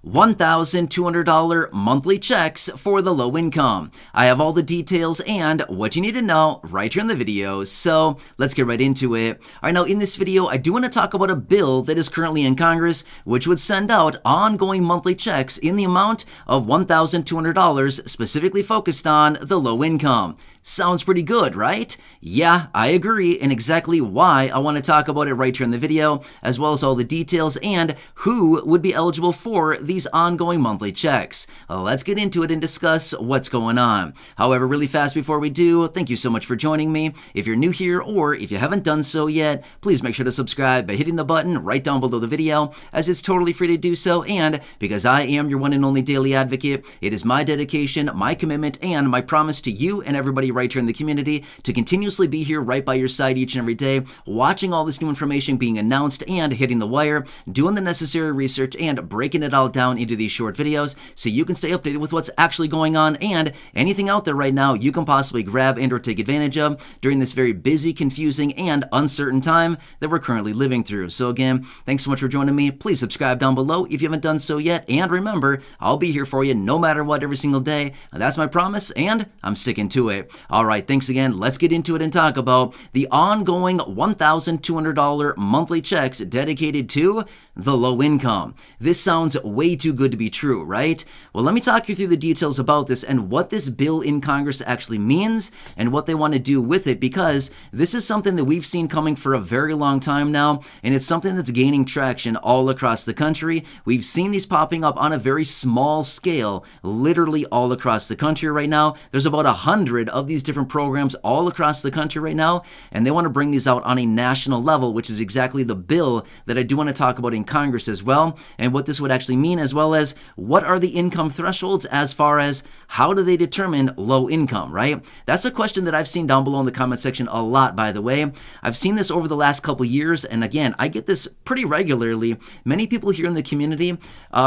$1,200 monthly checks for the low income. I have all the details and what you need to know right here in the video, so let's get right into it. All right, now in this video, I do want to talk about a bill that is currently in Congress, which would send out ongoing monthly checks in the amount of $1,200, specifically focused on the low income. Sounds pretty good, right? Yeah, I agree, and exactly why I want to talk about it right here in the video, as well as all the details and who would be eligible for these ongoing monthly checks. Let's get into it and discuss what's going on. However, really fast before we do, thank you so much for joining me. If you're new here or if you haven't done so yet, please make sure to subscribe by hitting the button right down below the video, as it's totally free to do so, and because I am your one and only daily advocate, it is my dedication, my commitment, and my promise to you and everybody right here in the community to continuously be here right by your side each and every day, watching all this new information being announced and hitting the wire, doing the necessary research and breaking it all down into these short videos so you can stay updated with what's actually going on and anything out there right now you can possibly grab and or take advantage of during this very busy, confusing, and uncertain time that we're currently living through. So again, thanks so much for joining me. Please subscribe down below if you haven't done so yet, and remember, I'll be here for you no matter what every single day. That's my promise, and I'm sticking to it. All right, thanks again. Let's get into it and talk about the ongoing $1,200 monthly checks dedicated to the low income. This sounds way too good to be true, right? Well, let me talk you through the details about this and what this bill in Congress actually means and what they want to do with it, because this is something that we've seen coming for a very long time now, and it's something that's gaining traction all across the country. We've seen these popping up on a very small scale, literally all across the country right now. There's about 100 of these different programs all across the country right now, and they want to bring these out on a national level, which is exactly the bill that I do want to talk about in Congress as well, and what this would actually mean, as well as what are the income thresholds as far as how do they determine low income, right? That's a question that I've seen down below in the comment section a lot, by the way. I've seen this over the last couple years, and again, I get this pretty regularly. Many people here in the community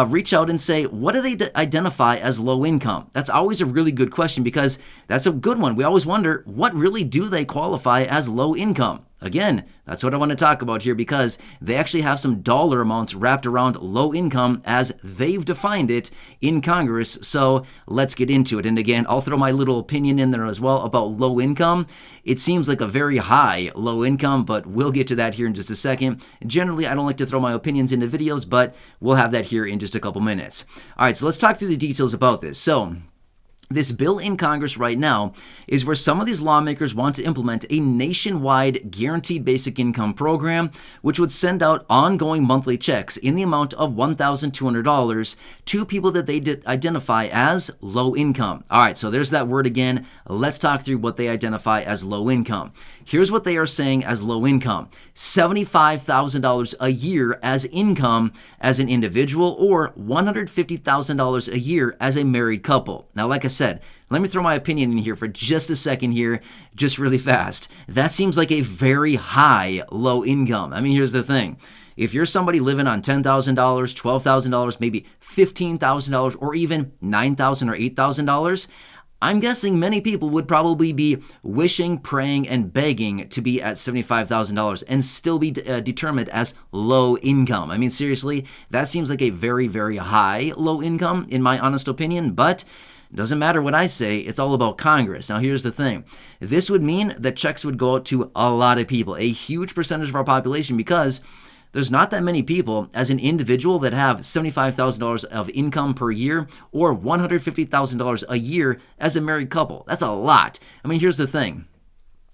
reach out and say, what do they identify as low income? That's always a really good question, because that's a good one. We always wonder, what really do they qualify as low income? Again, that's what I want to talk about here, because they actually have some dollar amounts wrapped around low income as they've defined it in Congress. So let's get into it. And again, I'll throw my little opinion in there as well about low income. It seems like a very high low income, but we'll get to that here in just a second. Generally, I don't like to throw my opinions into videos, but we'll have that here in just a couple minutes. All right, so let's talk through the details about this. So this bill in Congress right now is where some of these lawmakers want to implement a nationwide guaranteed basic income program, which would send out ongoing monthly checks in the amount of $1,200 to people that they identify as low income. All right, so there's that word again. Let's talk through what they identify as low income. Here's what they are saying as low income: $75,000 a year as income as an individual, or $150,000 a year as a married couple. Now, like I said, let me throw my opinion in here for just a second here, just really fast. That seems like a very high low income. I mean, here's the thing. If you're somebody living on $10,000, $12,000, maybe $15,000, or even $9,000 or $8,000, I'm guessing many people would probably be wishing, praying, and begging to be at $75,000 and still be determined as low income. I mean, seriously, that seems like a very, very high low income, in my honest opinion, but it doesn't matter what I say, it's all about Congress. Now, here's the thing. This would mean that checks would go out to a lot of people, a huge percentage of our population, because there's not that many people as an individual that have $75,000 of income per year or $150,000 a year as a married couple. That's a lot. I mean, here's the thing.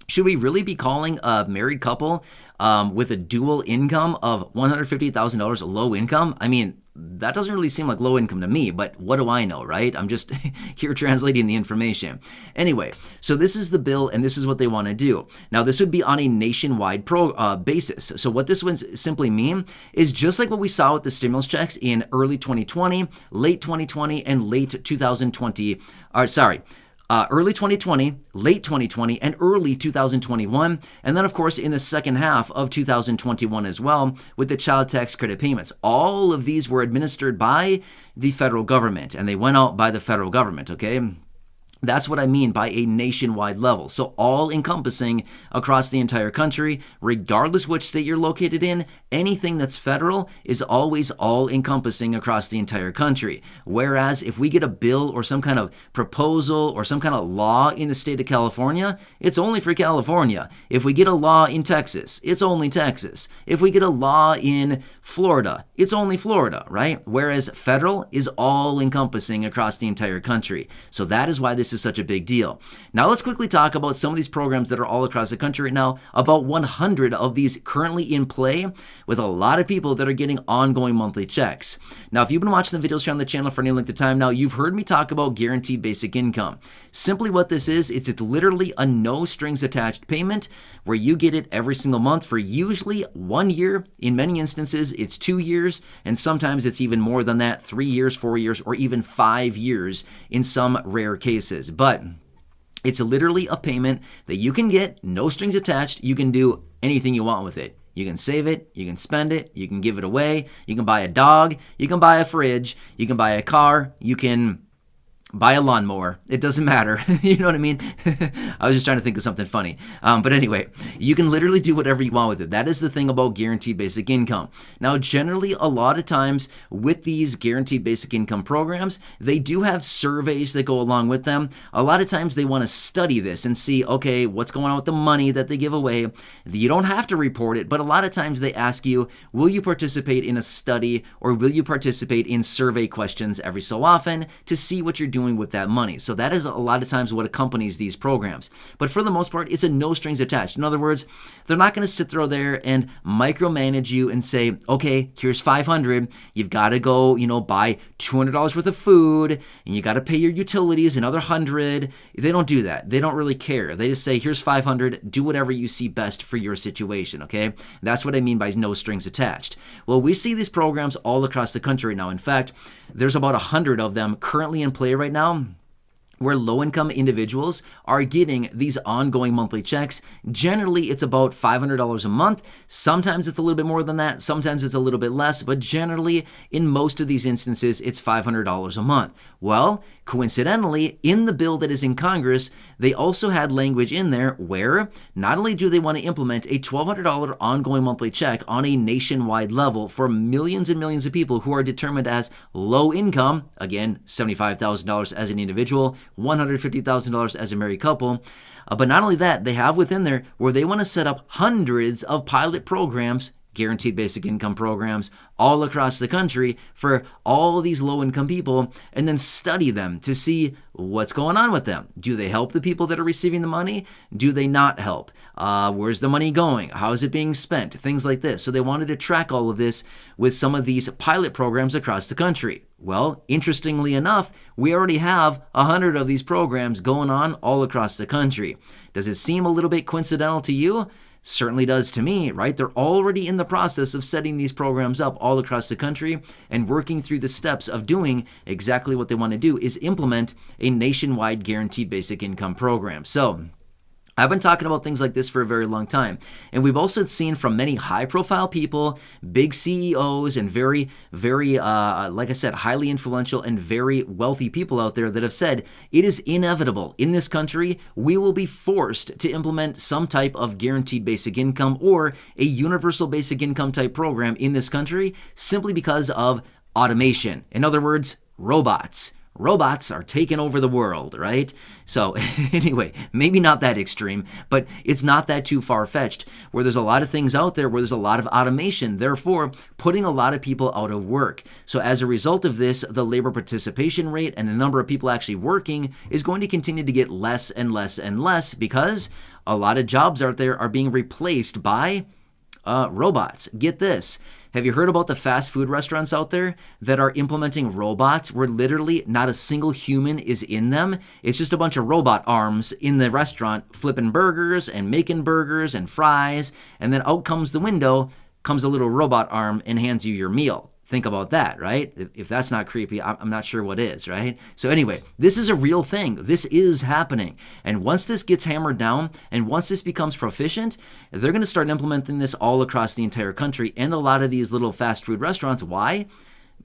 Should we really be calling a married couple with a dual income of $150,000 low income? I mean, that doesn't really seem like low income to me, but what do I know, right? I'm just here translating the information. Anyway, so this is the bill, and this is what they want to do. Now, this would be on a nationwide basis. So what this would simply mean is just like what we saw with the stimulus checks in early 2020, late 2020, and late 2020, early 2020, late 2020, and early 2021, and then, of course, in the second half of 2021 as well, with the child tax credit payments. All of these were administered by the federal government, and they went out by the federal government, okay? That's what I mean by a nationwide level. So all encompassing across the entire country, regardless which state you're located in, anything that's federal is always all encompassing across the entire country. Whereas if we get a bill or some kind of proposal or some kind of law in the state of California, it's only for California. If we get a law in Texas, it's only Texas. If we get a law in Florida, it's only Florida, right? Whereas federal is all encompassing across the entire country. So that is why this is such a big deal. Now let's quickly talk about some of these programs that are all across the country right now. About 100 of these currently in play with a lot of people that are getting ongoing monthly checks. Now, if you've been watching the videos here on the channel for any length of time now, you've heard me talk about guaranteed basic income. Simply what this is, it's literally a no strings attached payment where you get it every single month for usually 1 year. In many instances, it's 2 years, and sometimes it's even more than that, 3 years, 4 years, or even 5 years in some rare cases. But it's literally a payment that you can get, no strings attached. You can do anything you want with it. You can save it, you can spend it, you can give it away, you can buy a dog, you can buy a fridge, you can buy a car, you can buy a lawnmower. It doesn't matter. You know what I mean? I was just trying to think of something funny. But anyway, you can literally do whatever you want with it. That is the thing about guaranteed basic income. Now, generally, a lot of times with these guaranteed basic income programs, they do have surveys that go along with them. A lot of times they want to study this and see, okay, what's going on with the money that they give away. You don't have to report it, but a lot of times they ask you, will you participate in a study or will you participate in survey questions every so often to see what you're doing with that money. So that is a lot of times what accompanies these programs. But for the most part, it's a no strings attached. In other words, they're not going to sit there and micromanage you and say, okay, here's $500. You've got to go, buy $200 worth of food and you got to pay your utilities, another $100. They don't do that. They don't really care. They just say, here's $500. Do whatever you see best for your situation. Okay. That's what I mean by no strings attached. Well, we see these programs all across the country now. In fact, there's about 100 of them currently in play right now, where low-income individuals are getting these ongoing monthly checks. Generally, it's about $500 a month. Sometimes it's a little bit more than that. Sometimes it's a little bit less. But generally, in most of these instances, it's $500 a month. Well, coincidentally, in the bill that is in Congress, they also had language in there where not only do they want to implement a $1,200 ongoing monthly check on a nationwide level for millions and millions of people who are determined as low income, again, $75,000 as an individual, $150,000 as a married couple. But not only that, they have within there where they want to set up hundreds of pilot programs, guaranteed basic income programs, all across the country for all these low-income people, and then study them to see what's going on with them. Do they help the people that are receiving the money? Do they not help? Where's the money going? How is it being spent? Things like this. So they wanted to track all of this with some of these pilot programs across the country. Well, interestingly enough, we already have 100 of these programs going on all across the country. Does it seem a little bit coincidental to you? Certainly does to me, right? They're already in the process of setting these programs up all across the country and working through the steps of doing exactly what they want to do is implement a nationwide guaranteed basic income program. So I've been talking about things like this for a very long time. And we've also seen from many high-profile people, big CEOs, and very, like I said, highly influential and very wealthy people out there that have said it is inevitable in this country we will be forced to implement some type of guaranteed basic income or a universal basic income type program in this country simply because of automation. In other words, robots. Robots are taking over the world, right? So anyway, maybe not that extreme, but it's not that too far-fetched where there's a lot of things out there where there's a lot of automation, therefore putting a lot of people out of work. So as a result of this, the labor participation rate and the number of people actually working is going to continue to get less and less and less because a lot of jobs out there are being replaced by robots. Get this. Have you heard about the fast food restaurants out there that are implementing robots where literally not a single human is in them? It's just a bunch of robot arms in the restaurant flipping burgers and making burgers and fries, and then out comes the window, comes a little robot arm and hands you your meal. Think about that, right? If that's not creepy, I'm not sure what is, right? So anyway, this is a real thing. This is happening. And once this gets hammered down and once this becomes proficient, they're going to start implementing this all across the entire country and a lot of these little fast food restaurants. Why?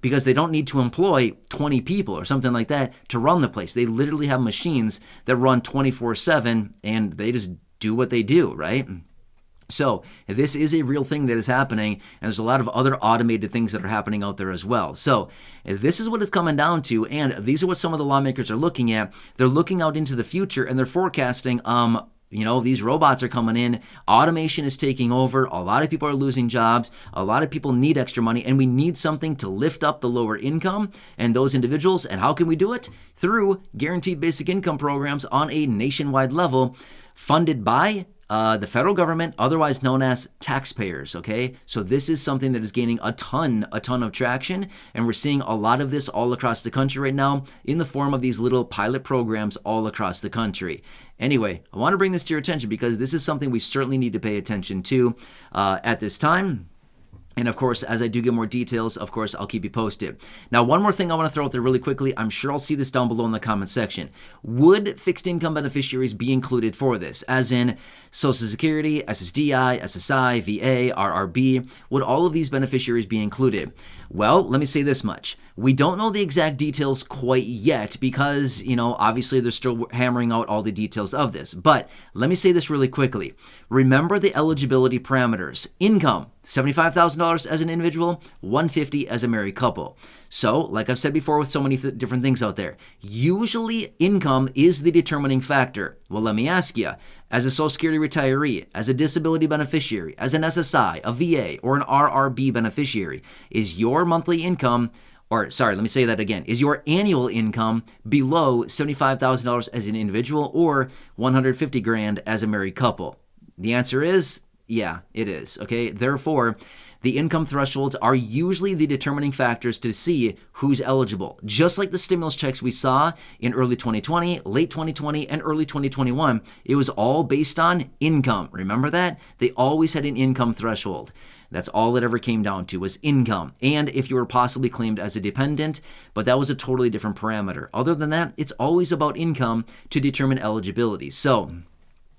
because they don't need to employ 20 people or something like that to run the place. They literally have machines that run 24/7 and they just do what they do, right? So this is a real thing that is happening, and there's a lot of other automated things that are happening out there as well. So this is what it's coming down to, and these are what some of the lawmakers are looking at. They're looking out into the future, and they're forecasting, these robots are coming in, automation is taking over, a lot of people are losing jobs, a lot of people need extra money, and we need something to lift up the lower income and those individuals. And how can we do it? Through guaranteed basic income programs on a nationwide level, funded by the federal government, otherwise known as taxpayers, okay? So this is something that is gaining a ton of traction, and we're seeing a lot of this all across the country right now in the form of these little pilot programs all across the country. Anyway, I want to bring this to your attention because this is something we certainly need to pay attention to at this time. And of course, as I do get more details, of course, I'll keep you posted. Now, one more thing I want to throw out there really quickly. I'm sure I'll see this down below in the comment section. Would fixed income beneficiaries be included for this? As in Social Security, SSDI, SSI, VA, RRB. Would all of these beneficiaries be included? Well, let me say this much. We don't know the exact details quite yet because, obviously they're still hammering out all the details of this. But let me say this really quickly. Remember the eligibility parameters. Income, $75,000 as an individual, $150,000 as a married couple. So, like I've said before with so many different things out there, usually income is the determining factor. Well, let me ask you, as a Social Security retiree, as a disability beneficiary, as an SSI, a VA, or an RRB beneficiary, is your monthly income, is your annual income below $75,000 as an individual or $150,000 as a married couple? The answer is, yeah, it is, okay? Therefore, the income thresholds are usually the determining factors to see who's eligible. Just like the stimulus checks we saw in early 2020, late 2020, and early 2021, it was all based on income. Remember that? They always had an income threshold. That's all it ever came down to was income. And if you were possibly claimed as a dependent, but that was a totally different parameter. Other than that, it's always about income to determine eligibility. So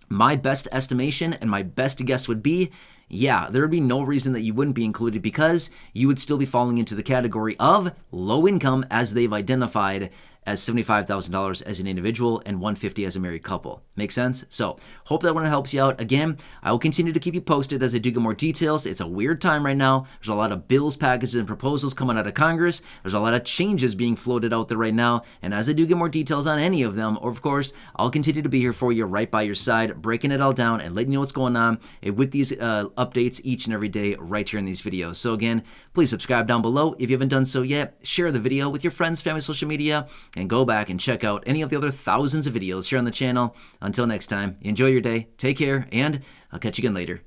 my best estimation and my best guess would be, yeah, there would be no reason that you wouldn't be included because you would still be falling into the category of low income as they've identified as $75,000 as an individual and $150,000 as a married couple. Make sense? So hope that one helps you out. Again, I will continue to keep you posted as I do get more details. It's a weird time right now. There's a lot of bills, packages, and proposals coming out of Congress. There's a lot of changes being floated out there right now. And as I do get more details on any of them, of course, I'll continue to be here for you right by your side, breaking it all down and letting you know what's going on with these updates each and every day right here in these videos. So again, please subscribe down below if you haven't done so yet. Share the video with your friends, family, social media, and go back and check out any of the other thousands of videos here on the channel. Until next time, enjoy your day, take care, and I'll catch you again later.